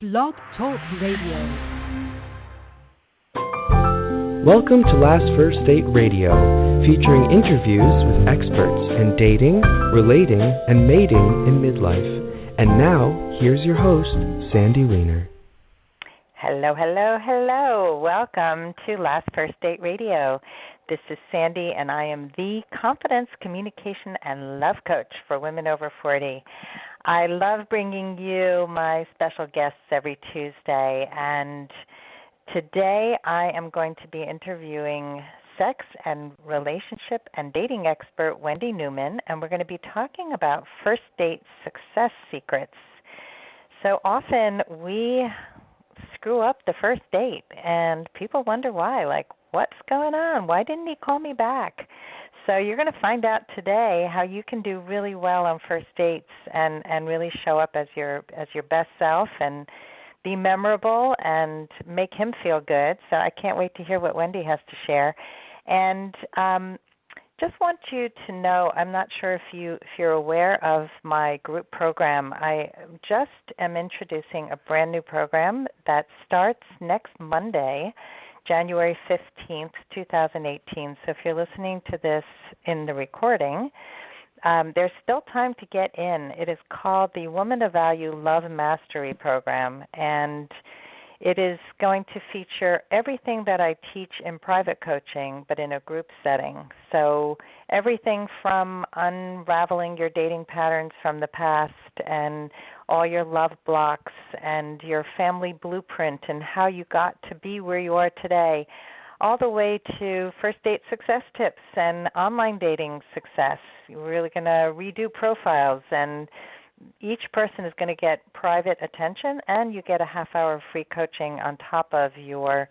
Blog Talk Radio. Welcome to Last First Date Radio, featuring interviews with experts in dating, relating, and mating in midlife. And now, here's your host, Sandy Weiner. Hello, hello, hello. Welcome to Last First Date Radio. This is Sandy, and I am the confidence, communication, and love coach for women over 40. I love bringing you my special guests every Tuesday, and today I am going to be interviewing sex and relationship and dating expert Wendy Newman, and we're going to be talking about first date success secrets. So often we screw up the first date, and people wonder why, like, what's going on? Why didn't he call me back? So you're going to find out today how you can do really well on first dates and really show up as your best self and be memorable and make him feel good. So I can't wait to hear what Wendy has to share. And just want you to know, I'm not sure if you're aware of my group program. I just am introducing a brand new program that starts next Monday, January 15th, 2018. So if you're listening to this in the recording, there's still time to get in. It is called the Woman of Value Love Mastery Program, and it is going to feature everything that I teach in private coaching, but in a group setting. So everything from unraveling your dating patterns from the past and all your love blocks and your family blueprint and how you got to be where you are today, all the way to first date success tips and online dating success. We're really going to redo profiles, and each person is going to get private attention, and you get a half hour of free coaching on top of your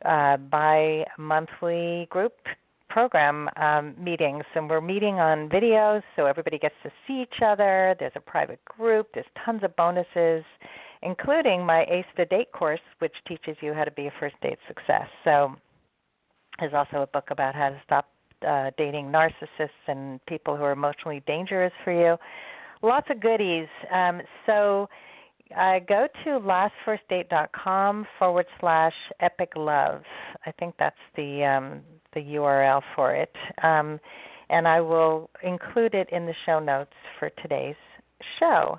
bi-monthly group program meetings. And we're meeting on videos, so everybody gets to see each other. There's a private group. There's tons of bonuses, including my Ace the Date course, which teaches you how to be a first date success. So there's also a book about how to stop dating narcissists and people who are emotionally dangerous for you. Lots of goodies. So go to lastfirstdate.com/epiclove. I think that's the URL for it. And I will include it in the show notes for today's show.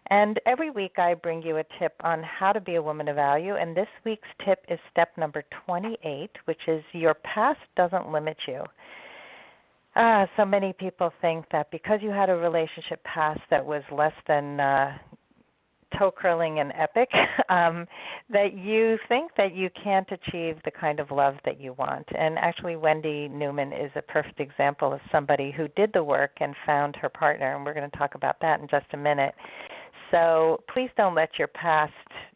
And every week I bring you a tip on how to be a woman of value. And this week's tip is step number 28, which is your past doesn't limit you. So many people think that because you had a relationship past that was less than toe-curling and epic, that you think that you can't achieve the kind of love that you want. And actually, Wendy Newman is a perfect example of somebody who did the work and found her partner, and we're going to talk about that in just a minute. So please don't let your past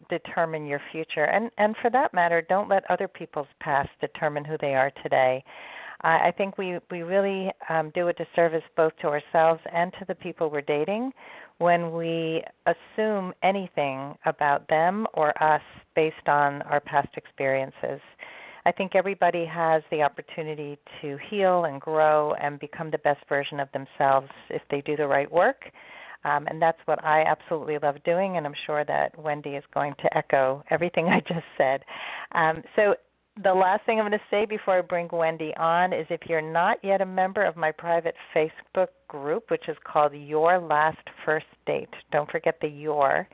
determine your future. And for that matter, don't let other people's past determine who they are today. I think we really do a disservice both to ourselves and to the people we're dating when we assume anything about them or us based on our past experiences. I think everybody has the opportunity to heal and grow and become the best version of themselves if they do the right work. And that's what I absolutely love doing, and I'm sure that Wendy is going to echo everything I just said. So the last thing I'm going to say before I bring Wendy on is if you're not yet a member of my private Facebook group, which is called Your Last First Date, don't forget the your,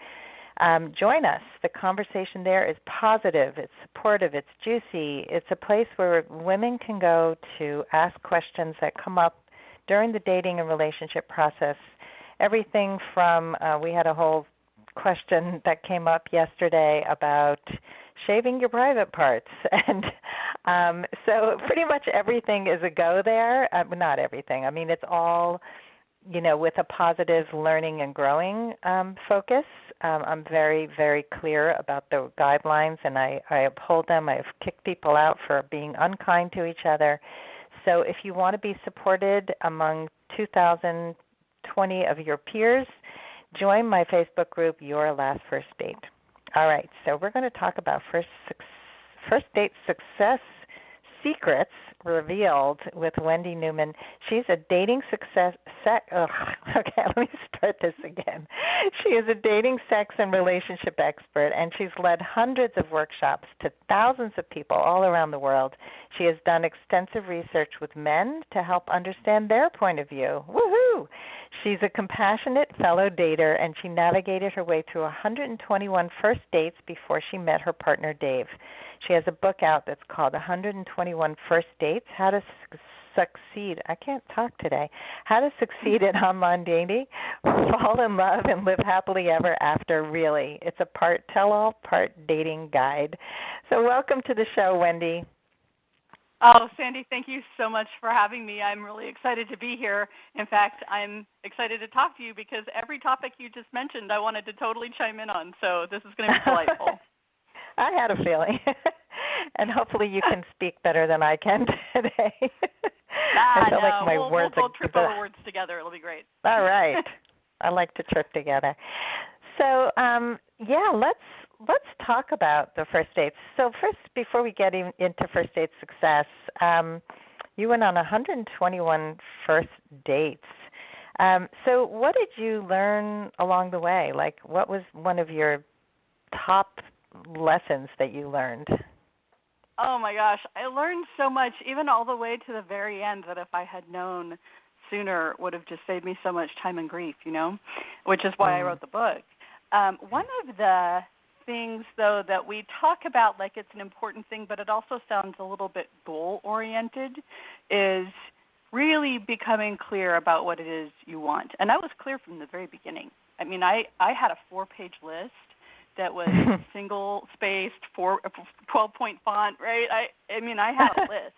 join us. The conversation there is positive, it's supportive, it's juicy. It's a place where women can go to ask questions that come up during the dating and relationship process. Everything from, we had a whole question that came up yesterday about shaving your private parts. And so pretty much everything is a go there. Not everything. I mean, it's all, with a positive learning and growing focus. I'm very, very clear about the guidelines, and I uphold them. I've kicked people out for being unkind to each other. So if you want to be supported among 2,020 of your peers, join my Facebook group, Your Last First Date. All right, so we're going to talk about first date success secrets revealed with Wendy Newman. She's a dating success. Okay, let me start this again. She is a dating, sex, and relationship expert, and she's led hundreds of workshops to thousands of people all around the world. She has done extensive research with men to help understand their point of view. Woohoo! She's a compassionate fellow dater, and she navigated her way through 121 first dates before she met her partner, Dave. She has a book out that's called 121 First Dates, How to Succeed. I can't talk today. How to Succeed at Online Dating, Fall in Love, and Live Happily Ever After, really. It's a part tell-all, part dating guide. So welcome to the show, Wendy. Oh, Sandy, thank you so much for having me. I'm really excited to be here. In fact, I'm excited to talk to you because every topic you just mentioned I wanted to totally chime in on, so this is going to be delightful. I had a feeling. And hopefully you can speak better than I can today. I feel like my words we'll trip over words together. It'll be great. All right. I like to trip together. So, let's talk about the first dates. So first, before we get into first date success, you went on 121 first dates. So what did you learn along the way? Like, what was one of your top lessons that you learned? Oh, my gosh. I learned so much, even all the way to the very end, that if I had known sooner would have just saved me so much time and grief, which is why I wrote the book. One of the things, though, that we talk about like it's an important thing, but it also sounds a little bit goal-oriented, is really becoming clear about what it is you want. And I was clear from the very beginning. I mean, I had a 4-page list that was single-spaced, 12-point font, right? I had a list.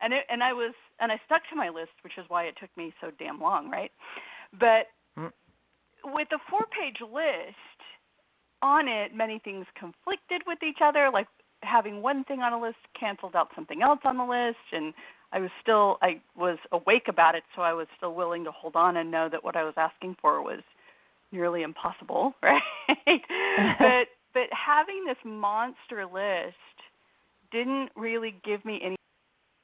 And I stuck to my list, which is why it took me so damn long, right? But with the 4-page list, on it, many things conflicted with each other, like having one thing on a list canceled out something else on the list, and I was awake about it, so I was still willing to hold on and know that what I was asking for was nearly impossible, right? but having this monster list didn't really give me any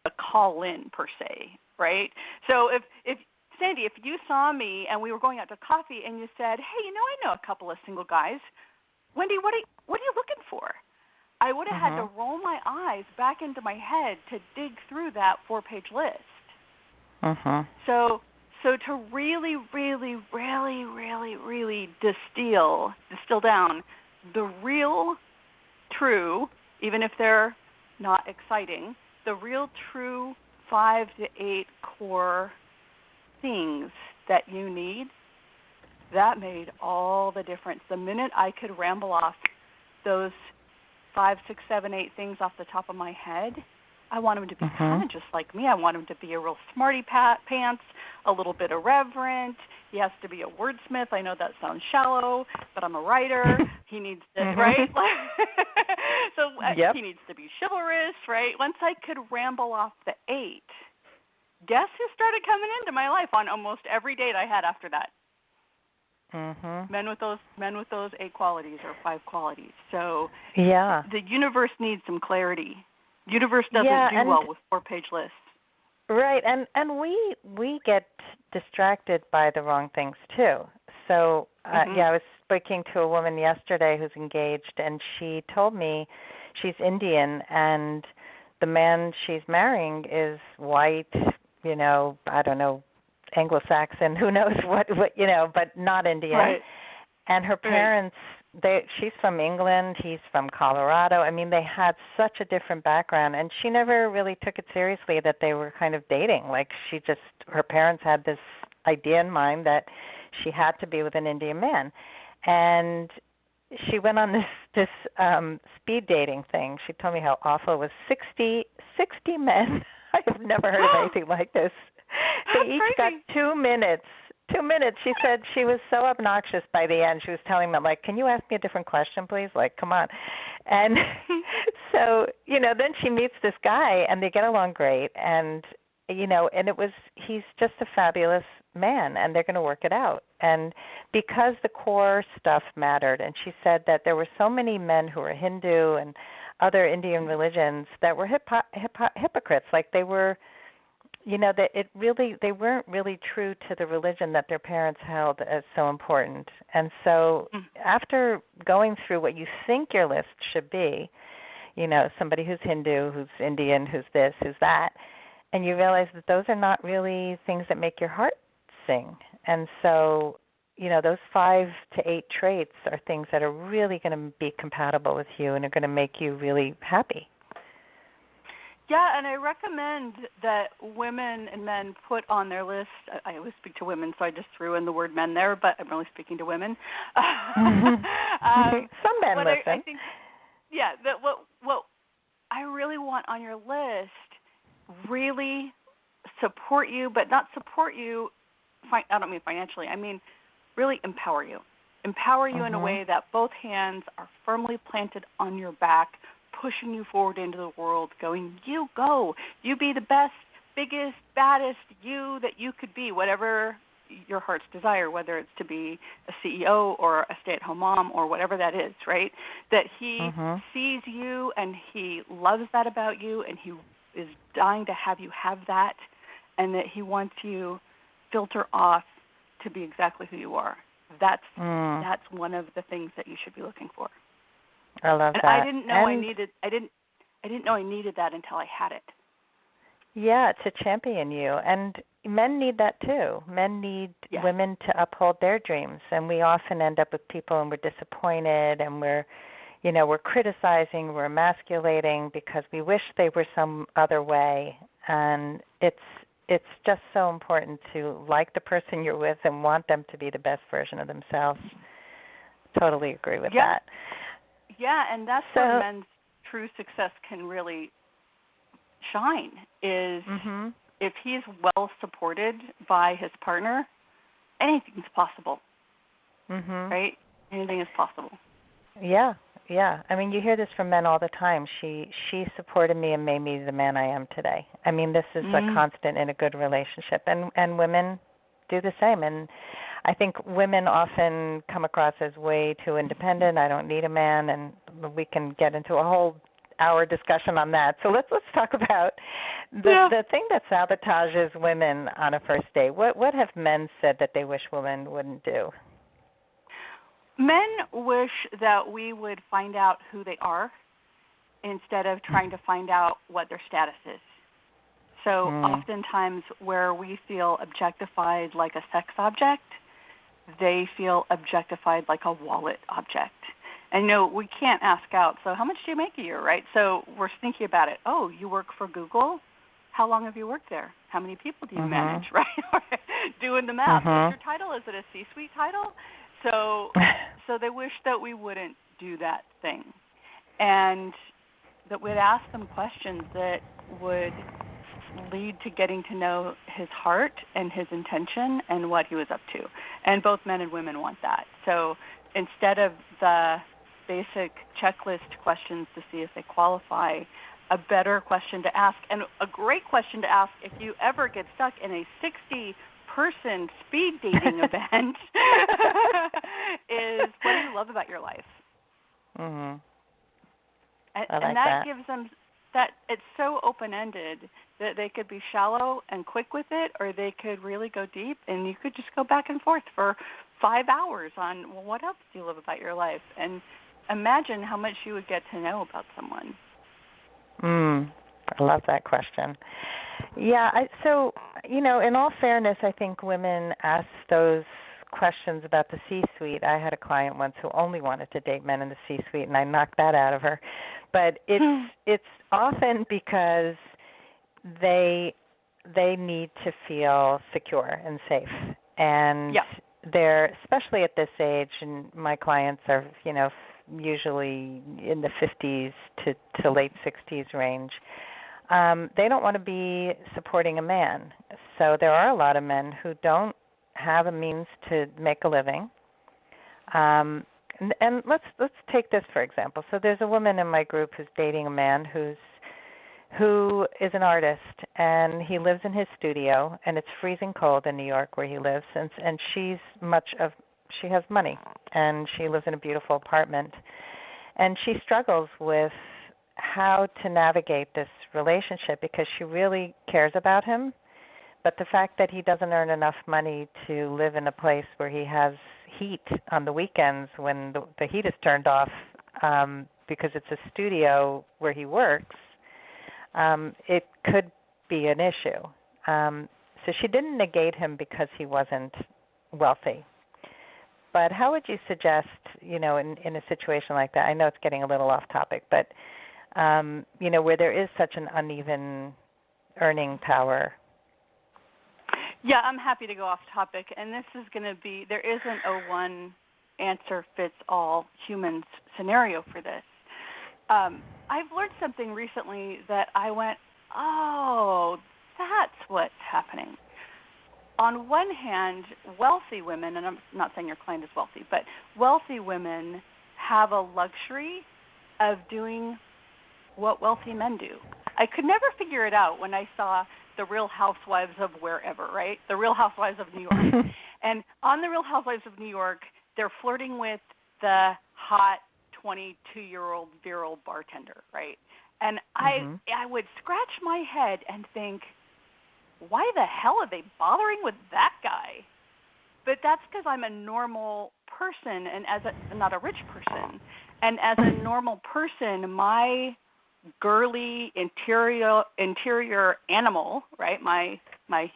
a call in per se, right? So if Sandy, if you saw me and we were going out to coffee and you said, hey, I know a couple of single guys, Wendy, what are you looking for? I would have had to roll my eyes back into my head to dig through that 4-page list. So to really, really, really, really, really distill down the real, true, even if they're not exciting, the real, true 5 to 8 core things that you need, that made all the difference. The minute I could ramble off those 5, 6, 7, 8 things off the top of my head, I want him to be kind of just like me. I want him to be a real smarty pants, a little bit irreverent. He has to be a wordsmith. I know that sounds shallow, but I'm a writer. He needs to, right? So he needs to be chivalrous, right? Once I could ramble off the 8, guess who started coming into my life on almost every date I had after that? Men with those 8 qualities or 5 qualities. So the universe needs some clarity. The universe doesn't do well with 4-page lists. Right, and we get distracted by the wrong things too. So I was speaking to a woman yesterday who's engaged, and she told me she's Indian, and the man she's marrying is white. I don't know, Anglo-Saxon, who knows what but not Indian. Right. And her parents, she's from England, he's from Colorado. I mean, they had such a different background, and she never really took it seriously that they were kind of dating. Like, her parents had this idea in mind that she had to be with an Indian man. And she went on this speed dating thing. She told me how awful it was. 60 men. I have never heard of anything like this. They each got 2 minutes. 2 minutes. She said she was so obnoxious by the end. She was telling them, like, can you ask me a different question, please? Like, come on. And so, then she meets this guy, and they get along great. And, and he's just a fabulous man, and they're going to work it out. And because the core stuff mattered, and she said that there were so many men who were Hindu and other Indian religions that were hypocrites. Like they were, that they weren't really true to the religion that their parents held as so important. And so after going through what you think your list should be, somebody who's Hindu, who's Indian, who's this, who's that, and you realize that those are not really things that make your heart sing. And so, those 5 to 8 traits are things that are really going to be compatible with you and are going to make you really happy. Yeah, and I recommend that women and men put on their list. I always speak to women, so I just threw in the word men there, but I'm really speaking to women. Some men listen. I think, that what I really want on your list really support you, but not support you. I don't mean financially. I mean really empower you. Empower you in a way that both hands are firmly planted on your back, pushing you forward into the world, going, you go. You be the best, biggest, baddest you that you could be, whatever your heart's desire, whether it's to be a CEO or a stay-at-home mom or whatever that is, right? That he sees you and he loves that about you and he is dying to have you have that, and that he wants you filter off to be exactly who you are. That's one of the things that you should be looking for. I love that. I didn't know I didn't know I needed that until I had it. Yeah, to champion you. And men need that too. Men need women to uphold their dreams. And we often end up with people and we're disappointed and we're criticizing, we're emasculating because we wish they were some other way. And it's just so important to like the person you're with and want them to be the best version of themselves. Totally agree with that. Yeah, and that's where men's true success can really shine is if he's well supported by his partner, anything's possible. Right? Anything is possible. Yeah. I mean, you hear this from men all the time. She supported me and made me the man I am today. I mean, this is a constant in a good relationship, and women do the same. And I think women often come across as way too independent. I don't need a man, and we can get into a whole hour discussion on that. So let's talk about the thing that sabotages women on a first date. What have men said that they wish women wouldn't do? Men wish that we would find out who they are instead of trying to find out what their status is. So oftentimes where we feel objectified like a sex object, they feel objectified like a wallet object. And we can't ask out, so how much do you make a year, right? So we're thinking about it. Oh, you work for Google? How long have you worked there? How many people do you manage, right? Doing the math. What's your title? Is it a C-suite title? So they wish that we wouldn't do that thing, and that we'd ask them questions that would lead to getting to know his heart and his intention and what he was up to. And both men and women want that. So instead of the basic checklist questions to see if they qualify, a better question to ask, and a great question to ask if you ever get stuck in a 60-person speed dating event is, what do you love about your life? I like and that gives them that it's so open-ended that they could be shallow and quick with it, or they could really go deep, and you could just go back and forth for 5 hours on, well, what else do you love about your life? And imagine how much you would get to know about someone. I love that question. Yeah, so, in all fairness, I think women ask those questions about the C-suite. I had a client once who only wanted to date men in the C-suite, and I knocked that out of her. But it's often because they need to feel secure and safe. And they're, especially at this age, and my clients are, usually in the 50s to late 60s range, they don't want to be supporting a man. So there are a lot of men who don't have a means to make a living. And let's take this for example. So there's a woman in my group who's dating a man who is an artist, and he lives in his studio, and it's freezing cold in New York where he lives, and she has money, and she lives in a beautiful apartment, and she struggles with how to navigate this relationship because she really cares about him. But the fact that he doesn't earn enough money to live in a place where he has heat on the weekends when the heat is turned off because it's a studio where he works, it could be an issue. So she didn't negate him because he wasn't wealthy. But how would you suggest, in a situation like that, I know it's getting a little off topic, but, where there is such an uneven earning power? Yeah, I'm happy to go off topic. And this is going to be, there isn't a one answer fits all humans scenario for this. I've learned something recently that I went, oh, that's what's happening. On one hand, wealthy women, and I'm not saying your client is wealthy, but wealthy women have a luxury of doing what wealthy men do. I could never figure it out when I saw the Real Housewives of wherever, right? The Real Housewives of New York. And on the Real Housewives of New York, they're flirting with the hot 22-year-old virile bartender, right? And I would scratch my head and think, why the hell are they bothering with that guy? But that's because I'm a normal person and not a rich person. And as a normal person, my girly interior animal, right, my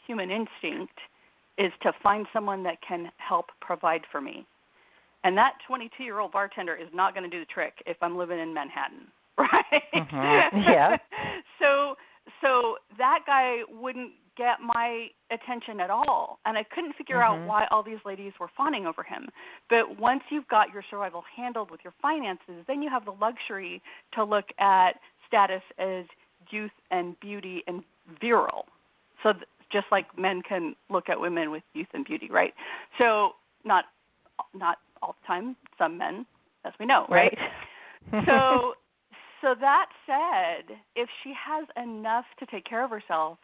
human instinct is to find someone that can help provide for me. And that 22-year-old bartender is not going to do the trick if I'm living in Manhattan, right? Yeah. So that guy wouldn't get my attention at all. And I couldn't figure out why all these ladies were fawning over him. But once you've got your survival handled with your finances, then you have the luxury to look at status as youth and beauty and virile. So just like men can look at women with youth and beauty, right? So not all the time, some men, as we know, right? So that said, if she has enough to take care of herself,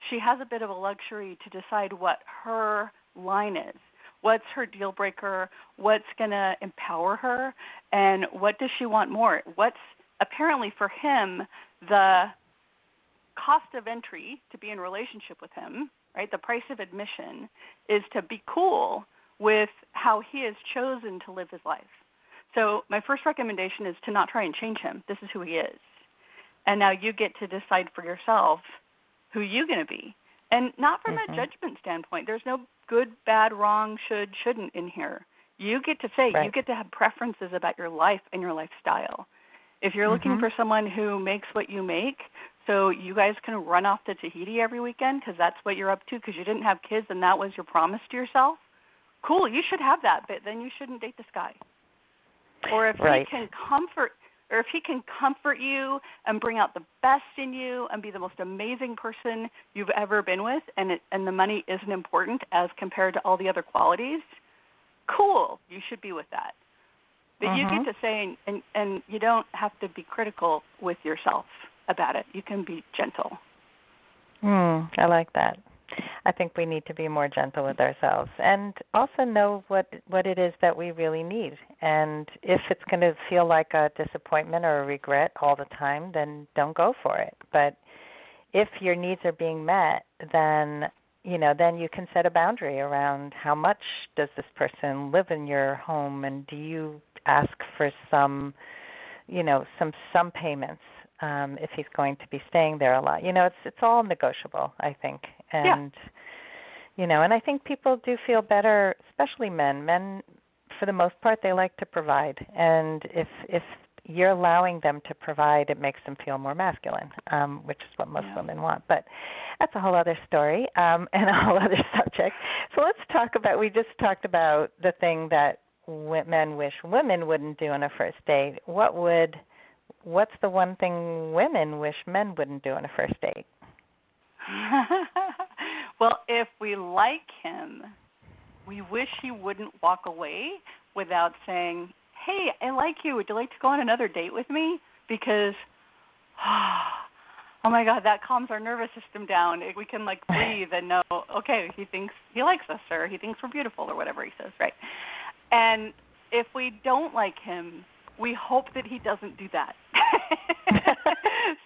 she has a bit of a luxury to decide what her line is. What's her deal breaker? What's going to empower her? And what does she want more? What's apparently for him the cost of entry to be in relationship with him, right? The price of admission is to be cool with how he has chosen to live his life. So my first recommendation is to not try and change him. This is who he is. And now you get to decide for yourself who you're going to be. And not from a judgment standpoint. There's no good, bad, wrong, should, shouldn't in here. You get to say, you get to have preferences about your life and your lifestyle. If you're looking for someone who makes what you make, so you guys can run off to Tahiti every weekend because that's what you're up to because you didn't have kids and that was your promise to yourself, cool, you should have that, but then you shouldn't date this guy. Or if he can comfort you and bring out the best in you and be the most amazing person you've ever been with, and the money isn't important as compared to all the other qualities, cool, you should be with that. But you get to say, and you don't have to be critical with yourself about it. You can be gentle. I like that. I think we need to be more gentle with ourselves and also know what it is that we really need. And if it's going to feel like a disappointment or a regret all the time, then don't go for it. But if your needs are being met, then you can set a boundary around how much does this person live in your home, and do you ask for some payments if he's going to be staying there a lot. It's all negotiable, I think. And and I think people do feel better, especially men. Men, for the most part, they like to provide, and if you're allowing them to provide, it makes them feel more masculine, which is what most women want. But that's a whole other story and a whole other subject. So let's talk about. We just talked about the thing that men wish women wouldn't do on a first date. What's the one thing women wish men wouldn't do on a first date? Well, if we like him, we wish he wouldn't walk away without saying, hey, I like you. Would you like to go on another date with me? Because, oh, my God, that calms our nervous system down. We can, breathe and know, okay, he thinks he likes us or he thinks we're beautiful or whatever he says, right? And if we don't like him, we hope that he doesn't do that.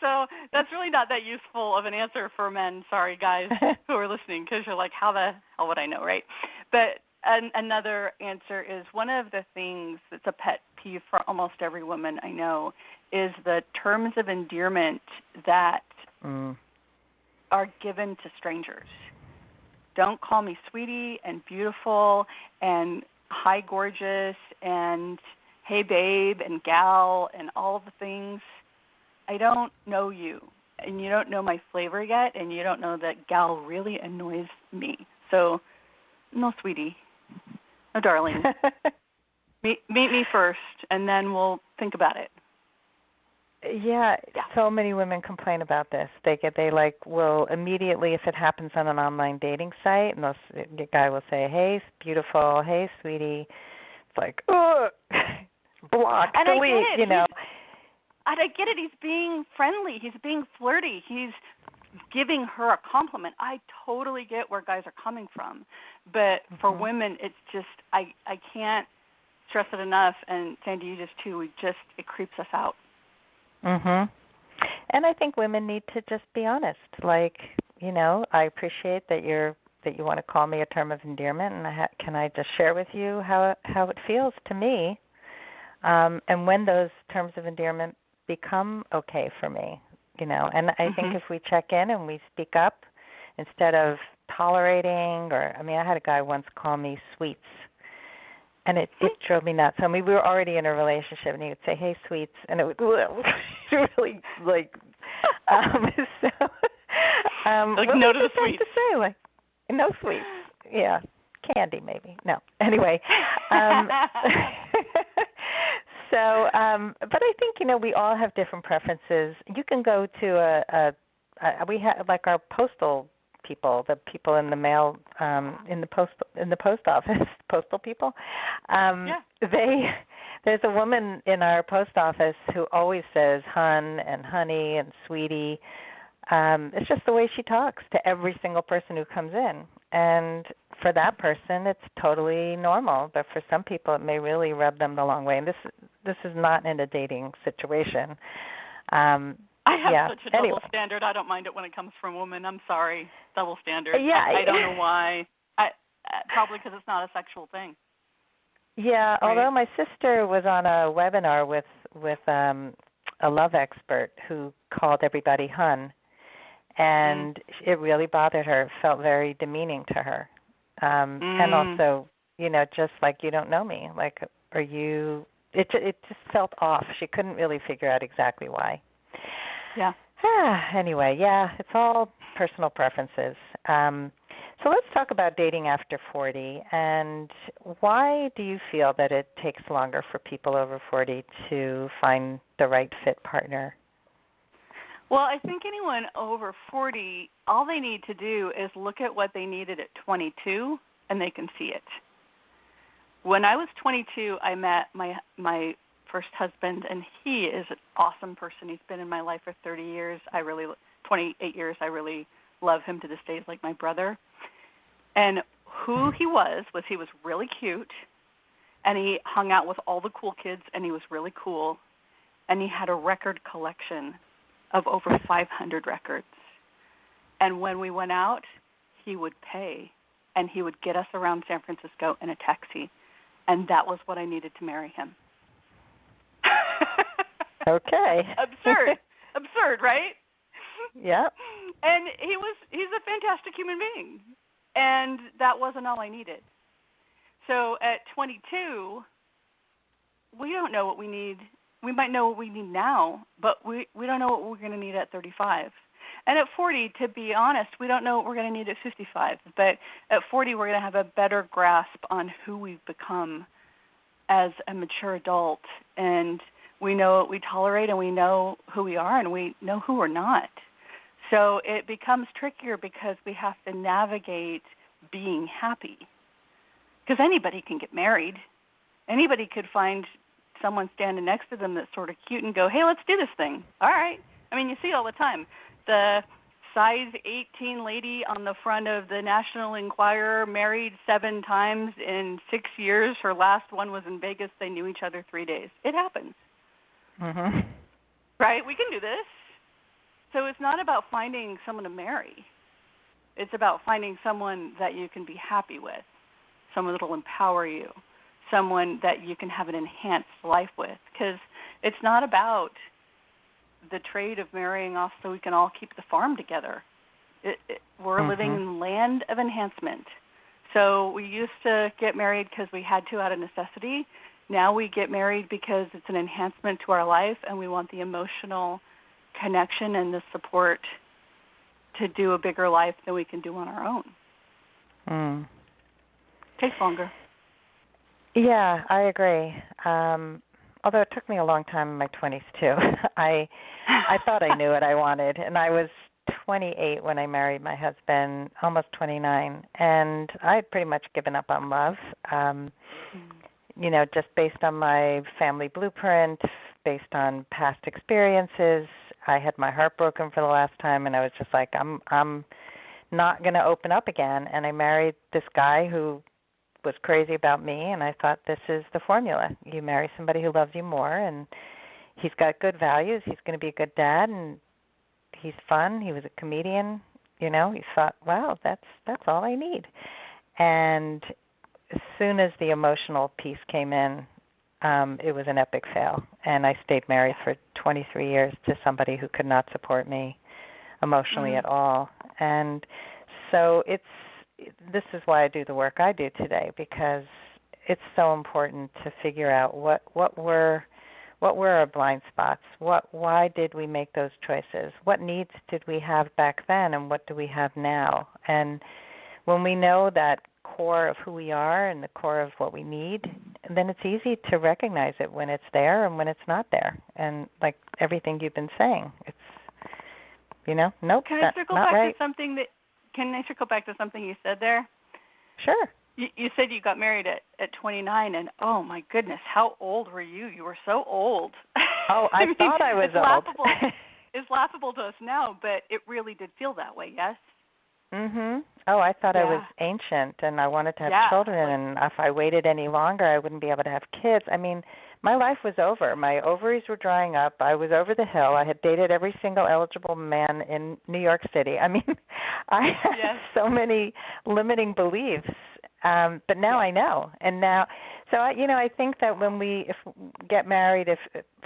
So that's really not that useful of an answer for men. Sorry, guys who are listening, because you're like, how the hell would I know, right? But another answer is one of the things that's a pet peeve for almost every woman I know is the terms of endearment that are given to strangers. Don't call me sweetie and beautiful and hi gorgeous and hey babe and gal and all the things. I don't know you, and you don't know my flavor yet, and you don't know that gal really annoys me. So, no sweetie, no darling. meet me first, and then we'll think about it. Yeah, so many women complain about this. They will immediately, if it happens on an online dating site, and the guy will say, "Hey, beautiful. Hey, sweetie." It's like, ugh, block, and delete. I get it. You know. And I get it. He's being friendly. He's being flirty. He's giving her a compliment. I totally get where guys are coming from, but for women, it's just I can't stress it enough. And Sandy, you just too. It creeps us out. Mhm. And I think women need to just be honest. Like, you know, I appreciate that you want to call me a term of endearment, and can I just share with you how it feels to me, and when those terms of endearment become okay for me, you know. And I think if we check in and we speak up instead of tolerating, I had a guy once call me sweets. And it drove me nuts. I mean, we were already in a relationship, and he would say, "Hey, sweets," and it would really like. So, like no to the sweets. To say, like, no sweets. Yeah, candy maybe. No. Anyway. So, but I think we all have different preferences. You can go to we have like our postal people, the people in the mail, in the post office, postal people. There's a woman in our post office who always says "hun" and "honey" and "sweetie." It's just the way she talks to every single person who comes in, and for that person, it's totally normal. But for some people, it may really rub them the wrong way. And this is not in a dating situation. I have such a double standard. I don't mind it when it comes from women. I'm sorry. Double standard. Yeah. I don't know why. Probably because it's not a sexual thing. Yeah, right? Although my sister was on a webinar with a love expert who called everybody hun, and it really bothered her. It felt very demeaning to her. And also, just like, you don't know me. Like, are you... It just felt off. She couldn't really figure out exactly why. Yeah. Anyway, it's all personal preferences. So let's talk about dating after 40. And why do you feel that it takes longer for people over 40 to find the right fit partner? Well, I think anyone over 40, all they need to do is look at what they needed at 22, and they can see it. When I was 22, I met my first husband, and he is an awesome person. He's been in my life for 30 years. 28 years. I really love him to this day. He's like my brother. And who he was he was really cute, and he hung out with all the cool kids, and he was really cool, and he had a record collection of over 500 records. And when we went out, he would pay, and he would get us around San Francisco in a taxi, and that was what I needed to marry him. Okay. Absurd, right? Yeah. And he's a fantastic human being, and that wasn't all I needed. So at 22, we don't know what we need. We might know what we need now, but we don't know what we're going to need at 35. And at 40, to be honest, we don't know what we're going to need at 55. But at 40, we're going to have a better grasp on who we've become as a mature adult. And we know what we tolerate, and we know who we are, and we know who we're not. So it becomes trickier because we have to navigate being happy. Because anybody can get married. Anybody could find someone standing next to them that's sort of cute and go, hey, let's do this thing. All right. I mean, you see it all the time. The size 18 lady on the front of the National Enquirer, married 7 times in 6 years. Her last one was in Vegas. They knew each other 3 days. It happens. Mm-hmm. Right? We can do this. So it's not about finding someone to marry. It's about finding someone that you can be happy with, someone that will empower you, someone that you can have an enhanced life with. Because it's not about the trade of marrying off so we can all keep the farm together. We're living in the land of enhancement. So we used to get married because we had to out of necessity. Now we get married because it's an enhancement to our life, and we want the emotional connection and the support to do a bigger life than we can do on our own. Takes longer. Yeah, I agree. Although it took me a long time in my 20s too. I thought I knew what I wanted, and I was 28 when I married my husband, almost 29, and I had pretty much given up on love. Just based on my family blueprint, based on past experiences. I had my heart broken for the last time, and I was just like, I'm not going to open up again. And I married this guy who was crazy about me, and I thought, this is the formula. You marry somebody who loves you more, and he's got good values. He's going to be a good dad, and he's fun. He was a comedian. You thought, wow, that's all I need. And as soon as the emotional piece came in, it was an epic fail. And I stayed married for 23 years to somebody who could not support me emotionally at all. And so this is why I do the work I do today, because it's so important to figure out what were our blind spots? Why did we make those choices? What needs did we have back then, and what do we have now? And when we know that core of who we are and the core of what we need, then it's easy to recognize it when it's there and when it's not there. And like everything you've been saying, it's nope. Can I circle back right. to something Can I circle back to something you said there? Sure. You said you got married at 29, and oh my goodness, how old were you? You were so old. Oh, I thought I was old. It's laughable to us now, but it really did feel that way, yes? Oh, I thought I was ancient, and I wanted to have children, and if I waited any longer, I wouldn't be able to have kids. I mean, my life was over. My ovaries were drying up. I was over the hill. I had dated every single eligible man in New York City. I mean, I had so many limiting beliefs, but now I know. And now, so I think that when if get married,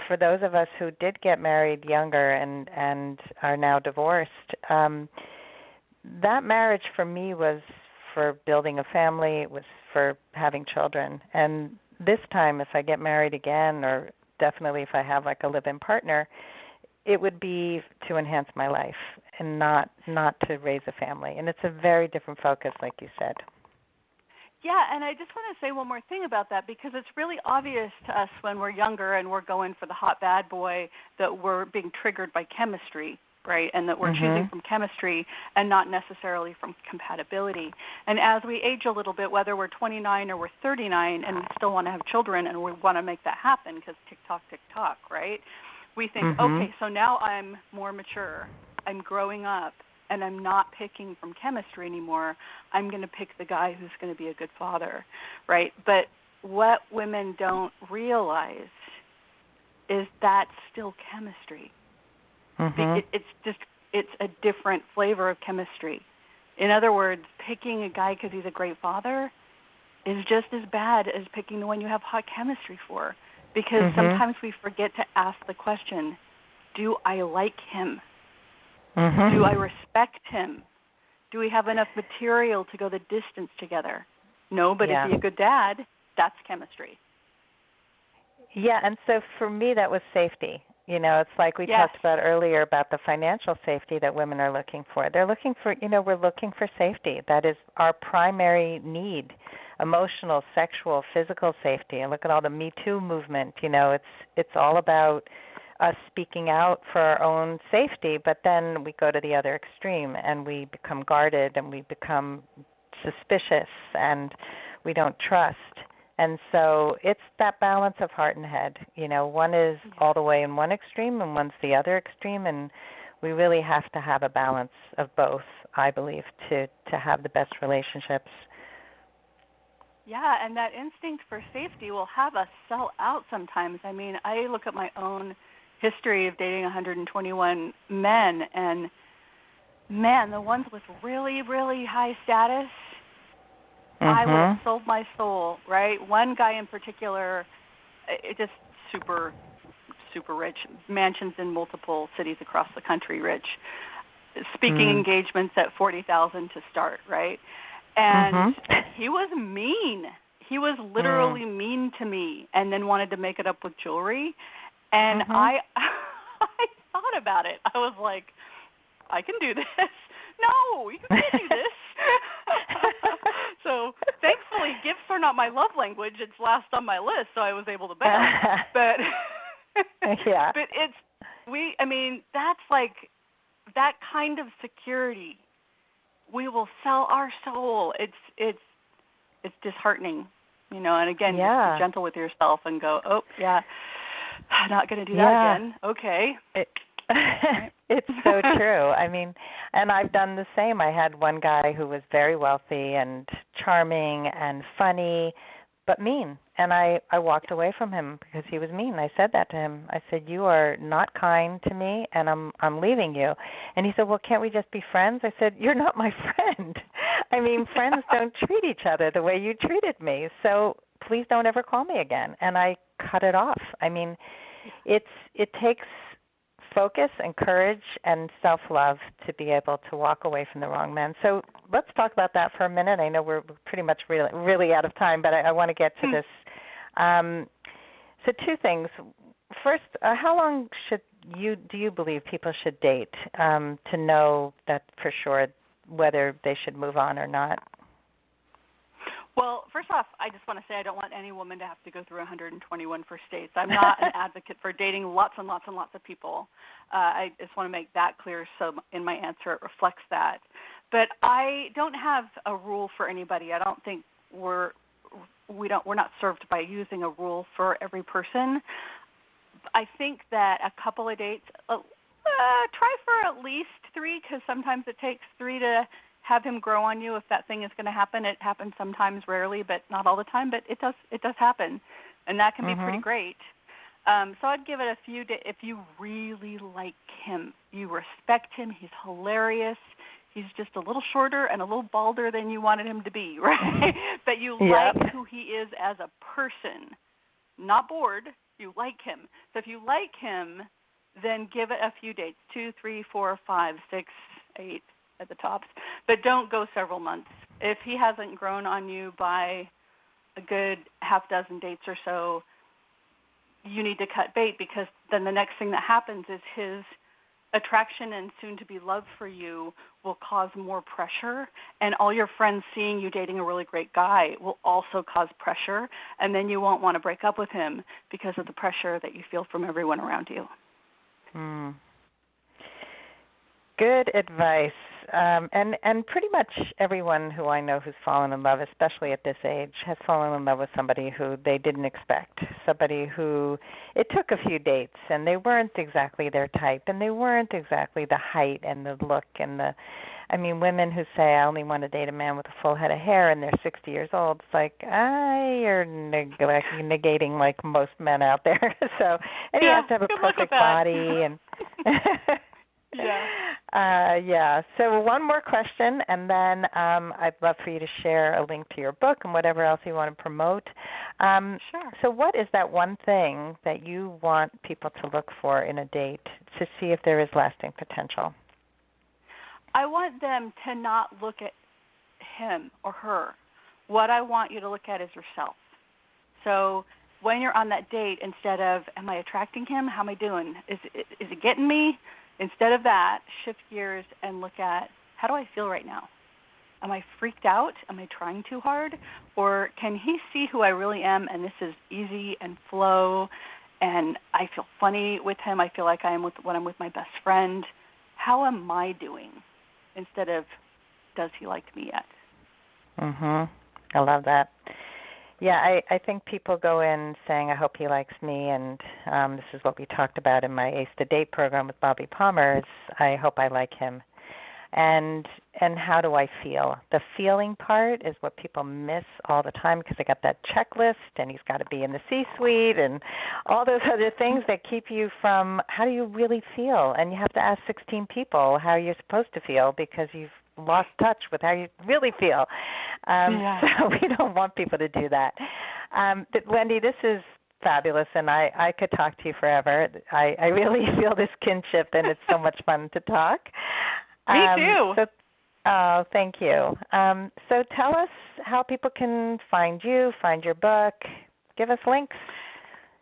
for those of us who did get married younger and are now divorced, that marriage for me was for building a family. It was for having children. And this time, if I get married again, or definitely if I have like a live-in partner, it would be to enhance my life and not to raise a family. And it's a very different focus, like you said. Yeah, and I just want to say one more thing about that, because it's really obvious to us when we're younger and we're going for the hot bad boy that we're being triggered by chemistry, right, and that we're choosing from chemistry and not necessarily from compatibility. And as we age a little bit, whether we're 29 or we're 39 and we still want to have children and we want to make that happen because tick-tock, right, we think, okay, so now I'm more mature, I'm growing up, and I'm not picking from chemistry anymore. I'm going to pick the guy who's going to be a good father, right? But what women don't realize is that's still chemistry. It's a different flavor of chemistry. In other words, picking a guy because he's a great father is just as bad as picking the one you have hot chemistry for, because sometimes we forget to ask the question, do I like him? Do I respect him? Do we have enough material to go the distance together? No, but is he a good dad? That's chemistry. Yeah, and so for me that was safety. It's like we talked about earlier about the financial safety that women are looking for. They're looking for, we're looking for safety. That is our primary need, emotional, sexual, physical safety. And look at all the Me Too movement. It's all about us speaking out for our own safety, but then we go to the other extreme and we become guarded and we become suspicious and we don't trust. And so it's that balance of heart and head. One is all the way in one extreme and one's the other extreme, and we really have to have a balance of both, I believe, to have the best relationships. Yeah, and that instinct for safety will have us sell out sometimes. I mean, I look at my own history of dating 121 men, and man, the ones with really, really high status, I would have sold my soul, right? One guy in particular, it just super, super rich, mansions in multiple cities across the country, rich. Speaking engagements at $40,000 to start, right? And he was mean. He was literally mean to me, and then wanted to make it up with jewelry. And I thought about it. I was like, I can do this. No, you can't do this. So thankfully, gifts are not my love language. It's last on my list, so I was able to bail. But yeah, but I mean, that's like that kind of security. We will sell our soul. It's disheartening, you know. And again, just be gentle with yourself and go, oh yeah, I'm not going to do that again. Okay. It's so true. I mean, and I've done the same. I had one guy who was very wealthy and charming and funny, but mean. And I walked away from him because he was mean. I said that to him. I said, "You are not kind to me, and I'm leaving you." And he said, "Well, can't we just be friends?" I said, "You're not my friend. I mean, friends don't treat each other the way you treated me. So please don't ever call me again." And I cut it off. I mean, it takes focus and courage and self-love to be able to walk away from the wrong men. So let's talk about that for a minute. I know we're pretty much really out of time, but I want to get to this. So two things. First, how long do you believe people should date to know that for sure whether they should move on or not? Well, first off, I just want to say I don't want any woman to have to go through 121 first dates. I'm not an advocate for dating lots and lots and lots of people. I just want to make that clear so in my answer it reflects that. But I don't have a rule for anybody. I don't think we're not served by using a rule for every person. I think that a couple of dates, try for at least 3, because sometimes it takes 3 to have him grow on you. If that thing is going to happen, it happens sometimes, rarely, but not all the time. But it does happen, and that can be pretty great. So I'd give it a few days. If you really like him, you respect him, he's hilarious. He's just a little shorter and a little balder than you wanted him to be, right? But you like who he is as a person, not bored. You like him. So if you like him, then give it a few dates, 2, 3, 4, 5, 6, 8 at the tops. But don't go several months. If he hasn't grown on you by a good half dozen dates or so, you need to cut bait, because then the next thing that happens is his attraction and soon-to-be love for you will cause more pressure, and all your friends seeing you dating a really great guy will also cause pressure, and then you won't want to break up with him because of the pressure that you feel from everyone around you. Good advice. And pretty much everyone who I know who's fallen in love, especially at this age, has fallen in love with somebody who they didn't expect, somebody who it took a few dates and they weren't exactly their type, and they weren't exactly the height and the look and women who say, I only want to date a man with a full head of hair and they're 60 years old. It's like, you're negating like most men out there. So, and he has to have a perfect body and So one more question, and then I'd love for you to share a link to your book and whatever else you want to promote. Sure. So what is that one thing that you want people to look for in a date to see if there is lasting potential? I want them to not look at him or her. What I want you to look at is yourself. So when you're on that date, instead of, am I attracting him? How am I doing? Is it getting me? Instead of that, shift gears and look at, how do I feel right now? Am I freaked out? Am I trying too hard? Or can he see who I really am, and this is easy and flow, and I feel funny with him. I feel like I am when I'm with my best friend. How am I doing? Instead of, does he like me yet? I love that. Yeah, I think people go in saying, I hope he likes me, and this is what we talked about in my Ace to Date program with Bobby Palmer, is I hope I like him. and how do I feel? The feeling part is what people miss all the time because they got that checklist and he's got to be in the C-suite and all those other things that keep you from how do you really feel? And you have to ask 16 people how you're supposed to feel because you've lost touch with how you really feel. So we don't want people to do that. But Wendy, this is fabulous, and I could talk to you forever. I really feel this kinship, and it's so much fun to talk. Me too. Oh, thank you. So tell us how people can find you, find your book. Give us links.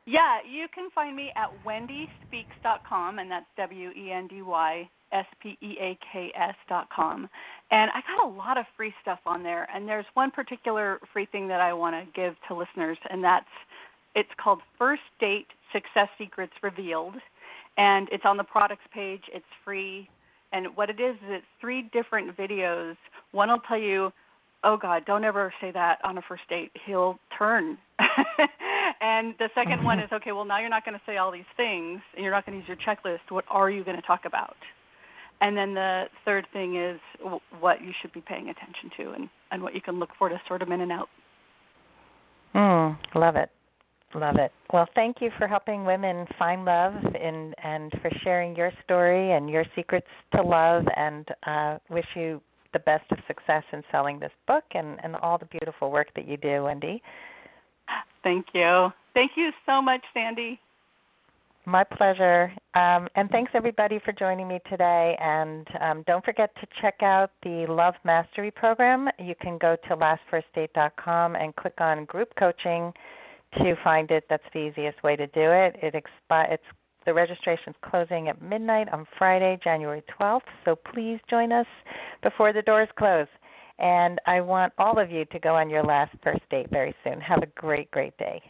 Yeah, you can find me at wendyspeaks.com, and that's WendySpeaks.com. And I got a lot of free stuff on there, and there's one particular free thing that I want to give to listeners, and it's called First Date Success Secrets Revealed, and it's on the products page. It's free. And what it is it's 3 different videos. One will tell you, oh, God, don't ever say that on a first date. He'll turn. And the second one is, okay, well, now you're not going to say all these things, and you're not going to use your checklist. What are you going to talk about? And then the third thing is what you should be paying attention to and what you can look for to sort them in and out. Love it. Love it. Well, thank you for helping women find love and for sharing your story and your secrets to love, and wish you the best of success in selling this book and all the beautiful work that you do, Wendy. Thank you. Thank you so much, Sandy. My pleasure. And thanks, everybody, for joining me today. And don't forget to check out the Love Mastery Program. You can go to lastfirstdate.com and click on Group Coaching to find it. That's the easiest way to do it. The registration's closing at midnight on Friday, January 12th, so please join us before the doors close. And I want all of you to go on your last first date very soon. Have a great, great day.